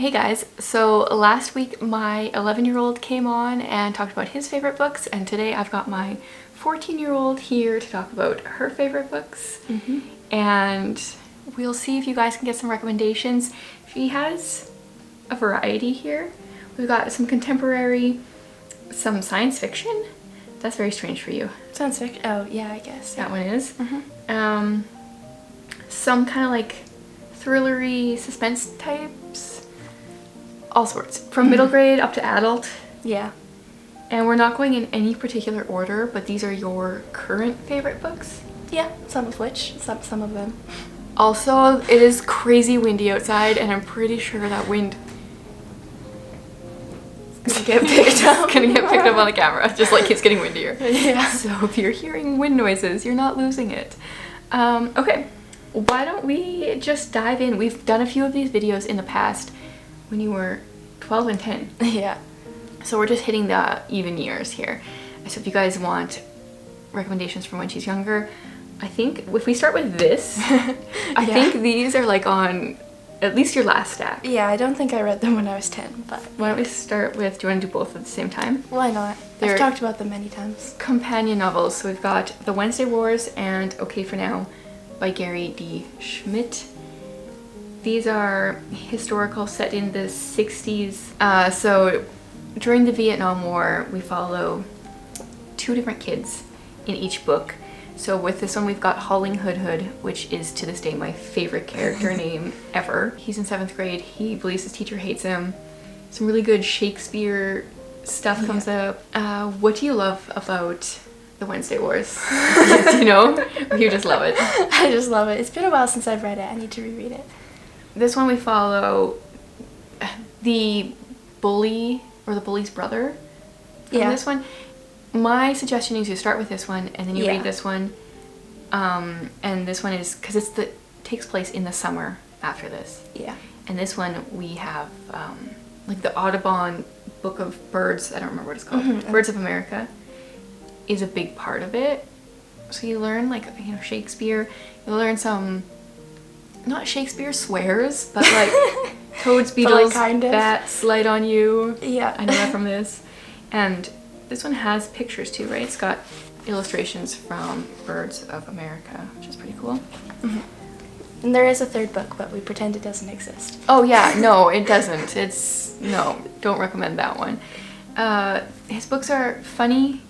Hey guys, so last week my 11-year-old came on and talked about his favorite books, and today I've got my 14-year-old here to talk about her favorite books. And we'll see if you guys can get some recommendations. She has a variety here. We've got some contemporary, some science fiction. That's very strange for you. Science fiction? Oh, yeah, I guess. That one is. Some kind of like thrillery suspense types. All sorts. From middle grade up to adult. Yeah. And we're not going in any particular order, but these are your current favorite books? Yeah, some of them. Also, it is crazy windy outside, and I'm pretty sure that wind is gonna get picked up. It's gonna get picked up on the camera, just like it's getting windier. Yeah. So if you're hearing wind noises, you're not losing it. Okay, why don't we just dive in? We've done a few of these videos in the past when you were 12 and 10. Yeah. So we're just hitting the even years here. So if you guys want recommendations from when she's younger, I think if we start with this, I think these are like on at least your last stack. Yeah, I don't think I read them when I was 10, but... Why don't we start with, do you want to do both at the same time? Why not? They're I've talked about them many times. Companion novels. So we've got The Wednesday Wars and Okay for Now by Gary D. Schmidt. These are historical, set in the 60s. So during the Vietnam War, we follow two different kids in each book. So with this one, we've got Howling Hood Hood, which is to this day my favorite character name ever. He's in 7th grade. He believes his teacher hates him. Some really good Shakespeare stuff comes up. What do you love about The Wednesday Wars? Do you know? Or you just love it? I just love it. It's been a while since I've read it. I need to reread it. This one we follow the bully or the bully's brother. This one, my suggestion is you start with this one and then you read this one. And this one is because takes place in the summer after this. Yeah. And this one we have like the Audubon Book of Birds. I don't remember what it's called. Birds of America is a big part of it. So you learn like Shakespeare. You learn some. Not Shakespeare swears, but like toads, beetles, bats, light on you. Yeah. I know that from this. And this one has pictures too, right? It's got illustrations from Birds of America, which is pretty cool. And there is a third book, but we pretend it doesn't exist. Oh yeah, no, it doesn't. No, don't recommend that one. His books are funny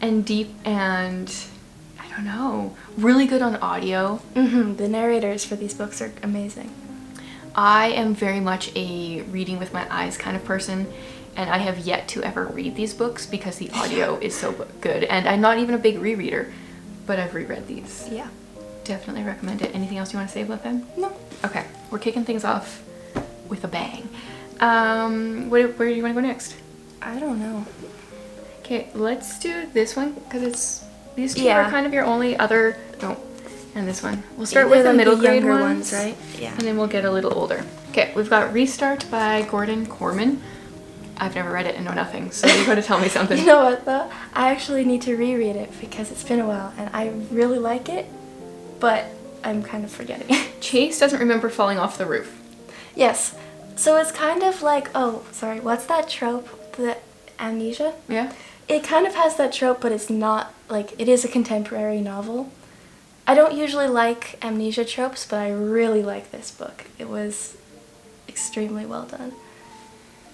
and deep and I don't know, really good on audio. The narrators for these books are amazing. I am very much a reading with my eyes kind of person, and I have yet to ever read these books because the audio is so good. And I'm not even a big rereader, but I've reread these. Yeah. Definitely recommend it. Anything else you want to say about them? No. Okay, we're kicking things off with a bang. Where do you want to go next? I don't know. Okay, let's do this one because these two are kind of your only other. Oh, and this one. We'll start with the middle grade ones, right? Yeah. And then we'll get a little older. Okay, we've got Restart by Gordon Corman. I've never read it and know nothing, so you got to tell me something. You know what though? I actually need to reread it because it's been a while and I really like it, but I'm kind of forgetting it. Chase doesn't remember falling off the roof. Yes. So it's kind of like, what's that trope? The amnesia? Yeah. It kind of has that trope, but it's not, like, it is a contemporary novel. I don't usually like amnesia tropes, but I really like this book. It was extremely well done.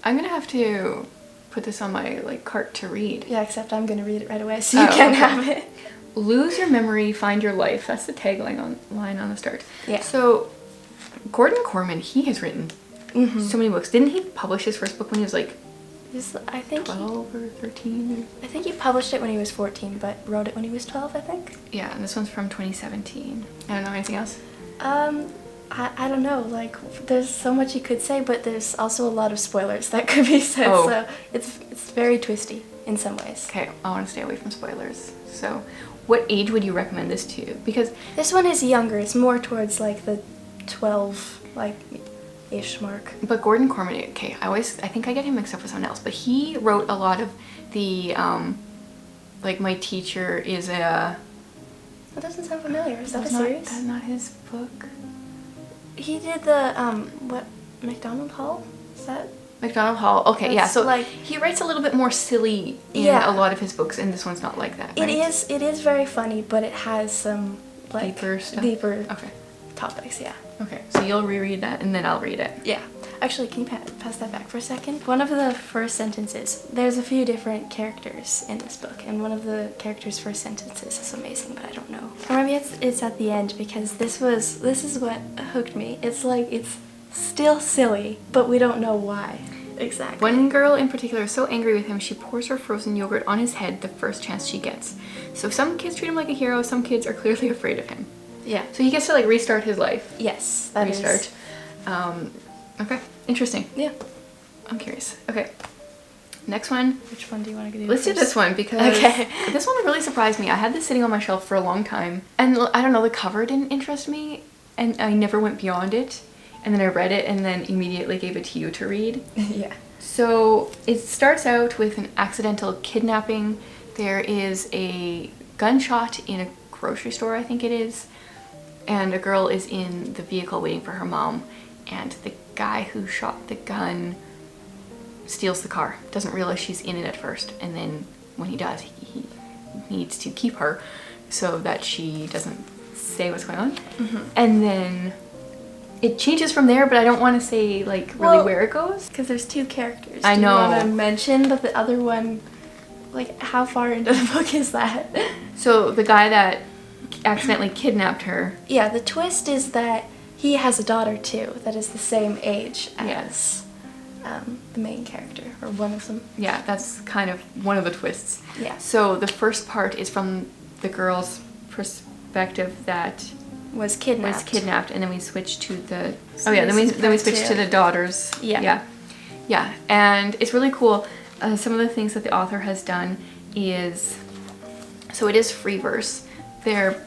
I'm gonna have to put this on my, cart to read. Yeah, except I'm gonna read it right away, so you can have it. Lose your memory, find your life. That's the tagline line on the start. Yeah. So, Gordon Corman, he has written so many books. Didn't he publish his first book when he was, I think 12 or 13? I think he published it when he was 14, but wrote it when he was 12, I think. Yeah, and this one's from 2017. I don't know anything else? I don't know, there's so much you could say, but there's also a lot of spoilers that could be said, so it's very twisty in some ways. Okay, I want to stay away from spoilers. So, what age would you recommend this to? Because this one is younger, it's more towards, the 12, ish mark. But Gordon Corman, okay, I think I get him mixed up with someone else, but he wrote a lot of the, My Teacher is a... That doesn't sound familiar. Is that a series? That's not his book. He did the, what, McDonald Hall Is that? MacDonald Hall. Okay, That's yeah. So like, he writes a little bit more silly in a lot of his books, and this one's not like that. Right? It is very funny, but it has some like deeper stuff. Okay. Topics. Yeah. Okay. So you'll reread that, and then I'll read it. Yeah. Actually, can you pass that back for a second? One of the first sentences, there's a few different characters in this book, and one of the characters' first sentences is amazing, but I don't know. Or maybe it's at the end, because this is what hooked me. It's like, it's still silly, but we don't know why. Exactly. One girl in particular is so angry with him, she pours her frozen yogurt on his head the first chance she gets. So some kids treat him like a hero, some kids are clearly afraid of him. Yeah. So he gets to like restart his life. Yes, that restart. is. Okay, interesting. Yeah. I'm curious. Okay. Next one. Which one do you want to do? Let's do this one because this one really surprised me. I had this sitting on my shelf for a long time, and I don't know, the cover didn't interest me, and I never went beyond it. And then I read it and then immediately gave it to you to read. Yeah. So it starts out with an accidental kidnapping. There is a gunshot in a grocery store, I think it is, and a girl is in the vehicle waiting for her mom, and the guy who shot the gun steals the car. Doesn't realize she's in it at first, and then when he does, he needs to keep her so that she doesn't say what's going on. Mm-hmm. And then it changes from there, but I don't want to say like really where it goes because there's two characters. I know. Do you want to mention, but the other one, like, how far into the book is that? So the guy that accidentally kidnapped her. Yeah, the twist is that he has a daughter too that is the same age as the main character, or one of them. Yeah, that's kind of one of the twists. Yeah. So the first part is from the girl's perspective that was kidnapped, and then we switch to the then we switch to the daughter's. Yeah, and it's really cool. Some of the things that the author has done is, so it is free verse. They're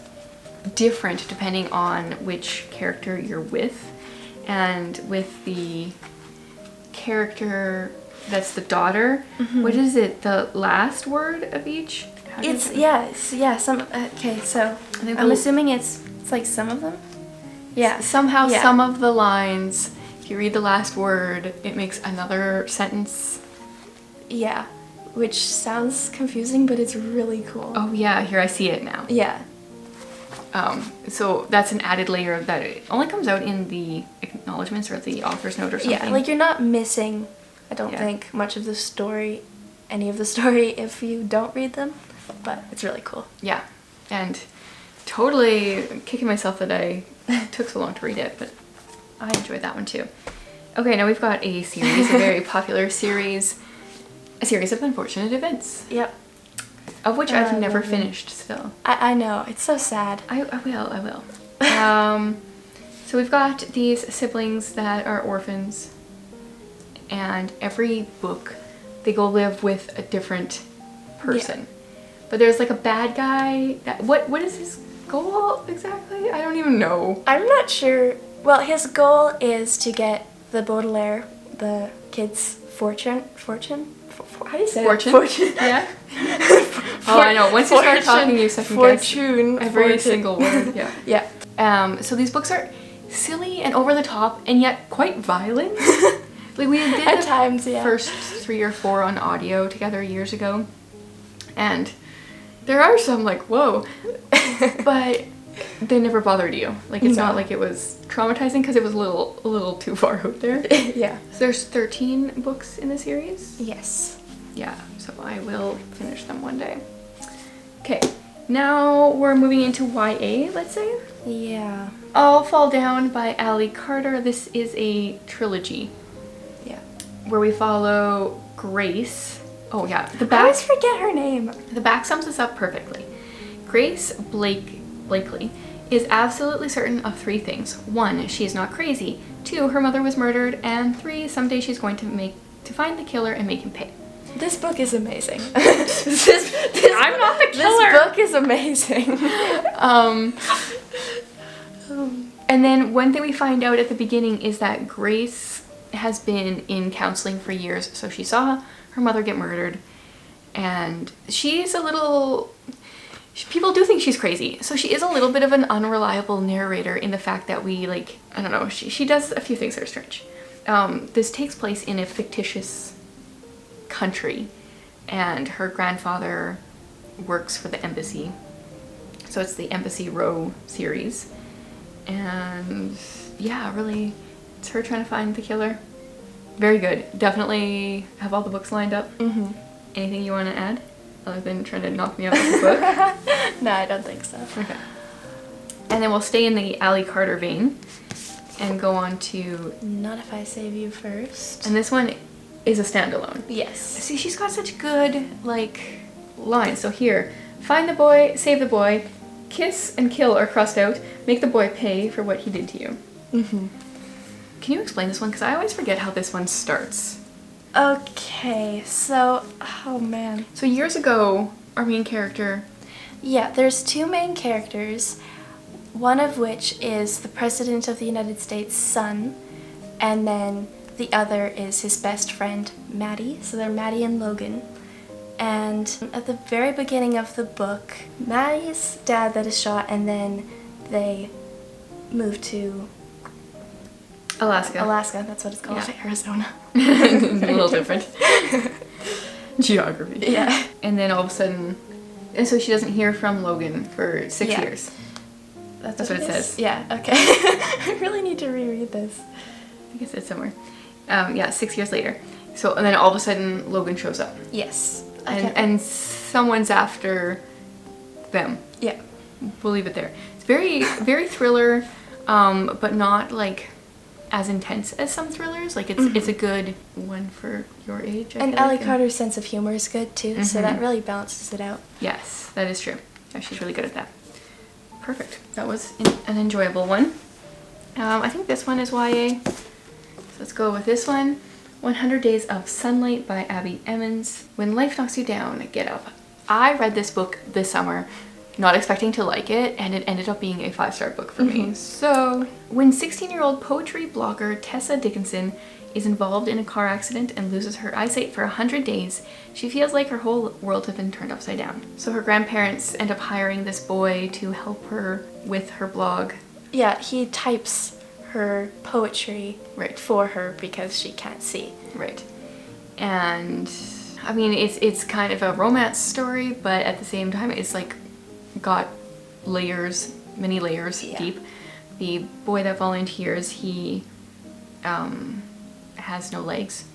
different depending on which character you're with, and with the character that's the daughter, what is it, the last word of each? Okay, so I'm assuming it's like some of them. Yeah, somehow some of the lines, if you read the last word, it makes another sentence. Yeah, which sounds confusing, but it's really cool. Oh yeah, here I see it now. Yeah. So that's an added layer that it only comes out in the acknowledgements or the author's note or something. Yeah, like you're not missing, I don't think, much of the story, any of the story, if you don't read them, but it's really cool. Yeah, and totally kicking myself that I took so long to read it, but I enjoyed that one too. Okay, now we've got a series, a very popular series, a series of unfortunate events. Yep. Of which I've never finished still. I know, it's so sad. I will. So we've got these siblings that are orphans, and every book they go live with a different person. Yeah. But there's like a bad guy. What is his goal exactly? I don't even know. I'm not sure. Well, his goal is to get the Baudelaire, the kid's fortune. How do you say fortune? Fortune. Yeah. Oh, I know. Once you start talking, you second guess every single word. Yeah. Yeah. So these books are silly and over the top, and yet quite violent. Like we did at times, first 3 or 4 on audio together years ago, and there are some like whoa, but they never bothered you. Like it's not like it was traumatizing because it was a little too far out there. Yeah. So there's 13 books in the series. Yes. Yeah. So I will finish them one day. Okay. Now we're moving into YA, let's say. Yeah. All Fall Down by Ali Carter. This is a trilogy. Yeah. Where we follow Grace. Oh yeah. I always forget her name. The back sums this up perfectly. Grace Blakely is absolutely certain of 3 things. 1, she is not crazy. 2, her mother was murdered. And 3, someday she's going to find the killer and make him pay. This book is amazing. I'm not the killer. This book is amazing. And then one thing we find out at the beginning is that Grace has been in counseling for years. So she saw her mother get murdered, and she's a little... People do think she's crazy. So she is a little bit of an unreliable narrator in the fact that we, like, I don't know, she does a few things that are strange. this takes place in a fictitious country, and her grandfather works for the embassy. So it's the Embassy Row series. And yeah, really, it's her trying to find the killer. Very good. Definitely have all the books lined up. Mm-hmm. Anything you want to add other than trying to knock me out with the book? No, I don't think so. Okay. And then we'll stay in the Ally Carter vein and go on to... Not If I Save You First. And this one is a standalone. Yes. See, she's got such good, like, lines. So here, find the boy, save the boy, kiss and kill are crossed out, make the boy pay for what he did to you. Mm-hmm. Can you explain this one? Because I always forget how this one starts. Okay, so... Oh, man. So years ago, our main character... Yeah, there's two main characters, one of which is the President of the United States' son, and then the other is his best friend, Maddie. So they're Maddie and Logan. And at the very beginning of the book, Maddie's dad that is shot, and then they move to... Alaska, that's what it's called. Yeah. Arizona. A little different. Geography. Yeah. And then all of a sudden... And so she doesn't hear from Logan for 6 years. That's what it says. Yeah, okay. I really need to reread this. I think it said somewhere. Yeah, 6 years later. So, and then all of a sudden, Logan shows up. Yes. And someone's after them. Yeah. We'll leave it there. It's very, very thriller, but not, like, as intense as some thrillers. Like, it's a good one for your age, And Ally Carter's sense of humor is good, too, so that really balances it out. Yes, that is true. Yeah, she's really good at that. Perfect. That was an enjoyable one. I think this one is YA. So let's go with this one. 100 Days of Sunlight by Abby Emmons. When life knocks you down, get up. I read this book this summer, not expecting to like it, and it ended up being a 5-star book for me. So, when 16-year-old poetry blogger Tessa Dickinson is involved in a car accident and loses her eyesight for 100 days, she feels like her whole world has been turned upside down. So her grandparents end up hiring this boy to help her with her blog. Yeah, he types her poetry for her because she can't see. Right. And I mean, it's kind of a romance story, but at the same time, it's like got layers, many layers deep. The boy that volunteers, he has no legs,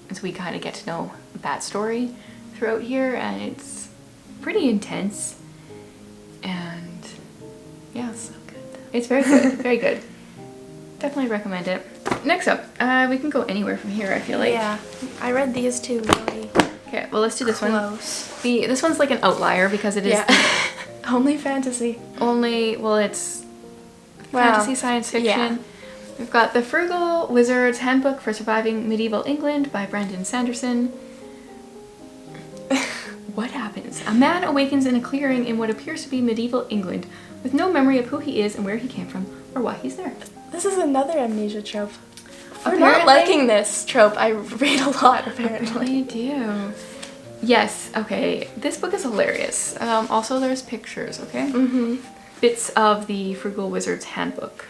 and so we kind of get to know that story throughout here, and it's pretty intense. And yeah, it's so good. It's very good, very good. Definitely recommend it. Next up, we can go anywhere from here, I feel like. Yeah, I read these two really. Okay, well, let's do this one. Close. This one's like an outlier because it is only fantasy. It's fantasy science fiction. Yeah. We've got The Frugal Wizard's Handbook for Surviving Medieval England by Brandon Sanderson. What happens? A man awakens in a clearing in what appears to be medieval England with no memory of who he is and where he came from or why he's there. This is another amnesia trope. For not liking this trope, I read a lot, apparently. You do. Yes, okay. This book is hilarious. Also, there's pictures, okay? Mm-hmm. Bits of The Frugal Wizard's Handbook.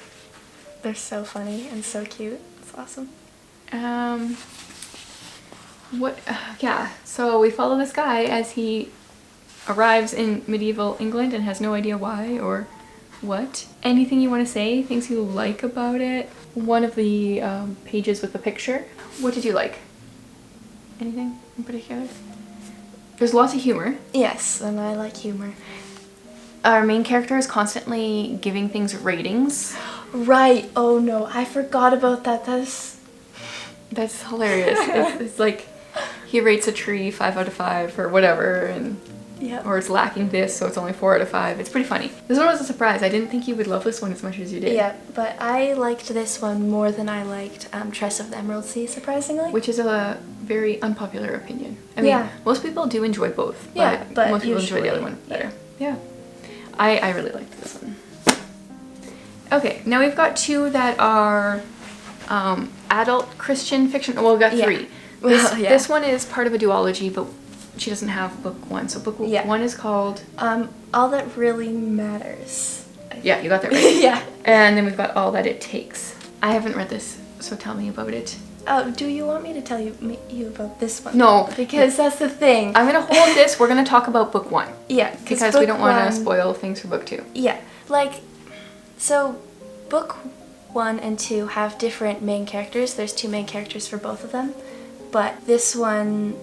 They're so funny and so cute. It's awesome. Yeah, so we follow this guy as he arrives in medieval England and has no idea why or what. Anything you want to say? Things you like about it? One of the pages with the picture. What did you like? Anything in particular? There's lots of humor. Yes, and I like humor. Our main character is constantly giving things ratings. Right. Oh no, I forgot about that. That's hilarious. It's like he rates a tree 5 out of 5 or whatever, and or it's lacking this, so it's only 4 out of 5. It's pretty funny. This one was a surprise. I didn't think you would love this one as much as you did. Yeah, but I liked this one more than I liked Tress of the Emerald Sea, surprisingly. Which is a very unpopular opinion. I mean, most people do enjoy both, but most people enjoy the other one better. Yeah. I really liked this one. Okay, now we've got two that are adult Christian fiction. Well, we've got 3. This one is part of a duology, but she doesn't have book 1. So book 1 is called... All That Really Matters. Yeah, you got that right. Yeah. And then we've got All That It Takes. I haven't read this, so tell me about it. Oh, do you want me to tell you about this one? No. Because that's the thing. I'm going to hold this. We're going to talk about book 1. Yeah. Because we don't want to spoil things for book 2. Yeah. Like, so book 1 and 2 have different main characters. There's 2 main characters for both of them. But this one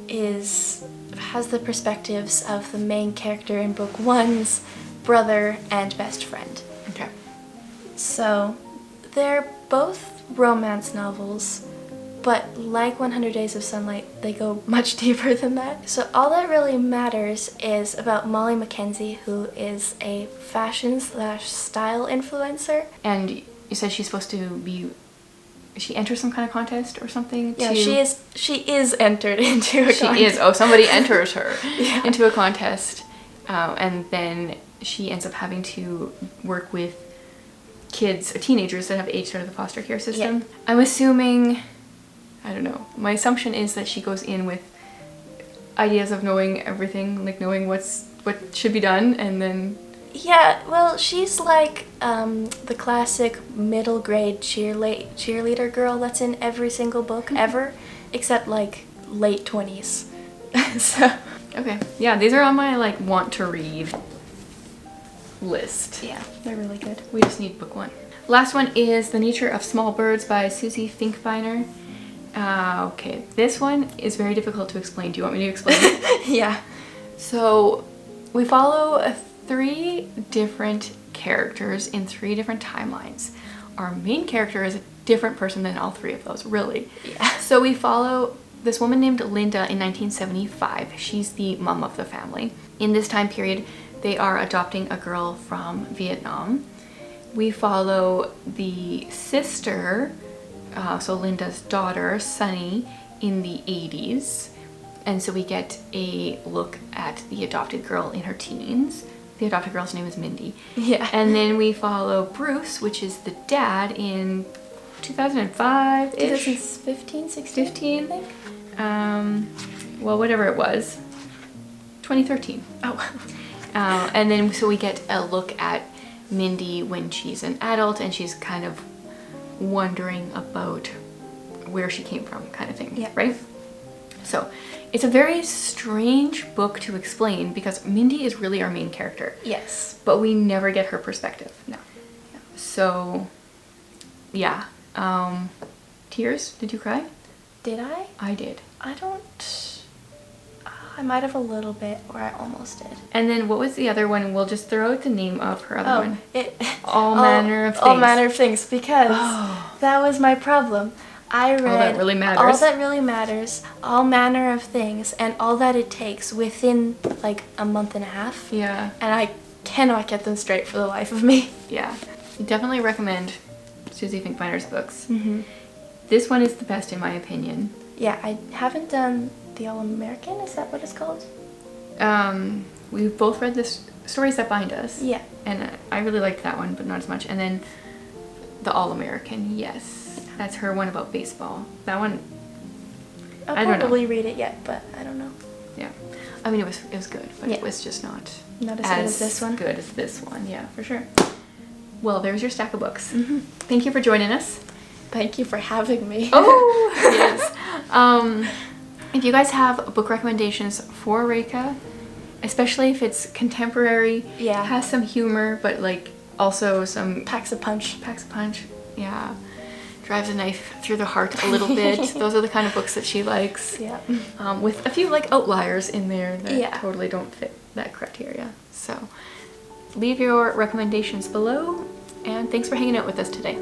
has the perspectives of the main character in book 1's brother and best friend. Okay. So they're both romance novels, but like 100 Days of Sunlight, they go much deeper than that. So all that really matters is about Molly Mackenzie, who is a fashion/style influencer. And you said she's supposed to be... She enters some kind of contest or something? Yeah, she is entered into a contest. She is. Oh, somebody enters her yeah. into a contest. And then she ends up having to work with teenagers that have aged out of the foster care system. Yeah. I'm assuming, I don't know, my assumption is that she goes in with ideas of knowing everything, like knowing what should be done, and then... Yeah, well, she's like the classic middle grade cheerleader girl that's in every single book ever, except like late 20s. So... Okay, yeah, these are on my like want to read list. Yeah, they're really good. We just need book 1. Last one is The Nature of Small Birds by Susie Finkbeiner. Okay, this one is very difficult to explain. Do you want me to explain it? Yeah. So we follow 3 different characters in 3 different timelines. Our main character is a different person than all 3 of those, really. Yeah. So we follow this woman named Linda in 1975. She's the mom of the family. In this time period, they are adopting a girl from Vietnam. We follow the sister, so Linda's daughter, Sunny, in the 80s. And so we get a look at the adopted girl in her teens. The adopted girl's name is Mindy. Yeah. And then we follow Bruce, which is the dad, in 2005-ish? 2015, 16, 15? I think. Well, whatever it was. 2013. Oh. And then so we get a look at Mindy when she's an adult and she's kind of wondering about where she came from, kind of thing, yeah. Right? So it's a very strange book to explain because Mindy is really our main character. Yes. But we never get her perspective. No. So, yeah. Tears? Did you cry? Did I? I did. I might have a little bit, or I almost did. And then what was the other one? We'll just throw out the name of her other one. All Manner of Things. All Manner of Things, because that was my problem. I read All That Really Matters. All That Really Matters, All Manner of Things, and All That It Takes within like a month and a half. Yeah. And I cannot get them straight for the life of me. Yeah. Definitely recommend Susie Finkbeiner's books. Mm-hmm. This one is the best in my opinion. Yeah, I haven't done The All-American, is that what it's called? We've both read this Stories That Bind Us. Yeah. And I really liked that one, but not as much. And then The All-American, yes. Yeah. That's her one about baseball. That one, I don't know. I'll probably read it yet, but I don't know. Yeah. I mean, it was good, but yeah. It was just not as good as this one. Good as this one, yeah, for sure. Well, there's your stack of books. Mm-hmm. Thank you for joining us. Thank you for having me. Oh, yes. If you guys have book recommendations for Reika, especially if it's contemporary, yeah, has some humor, but like also some packs a punch, yeah, drives a knife through the heart a little bit. Those are the kind of books that she likes. Yeah. With a few like outliers in there that yeah. totally don't fit that criteria. So leave your recommendations below, and thanks for hanging out with us today.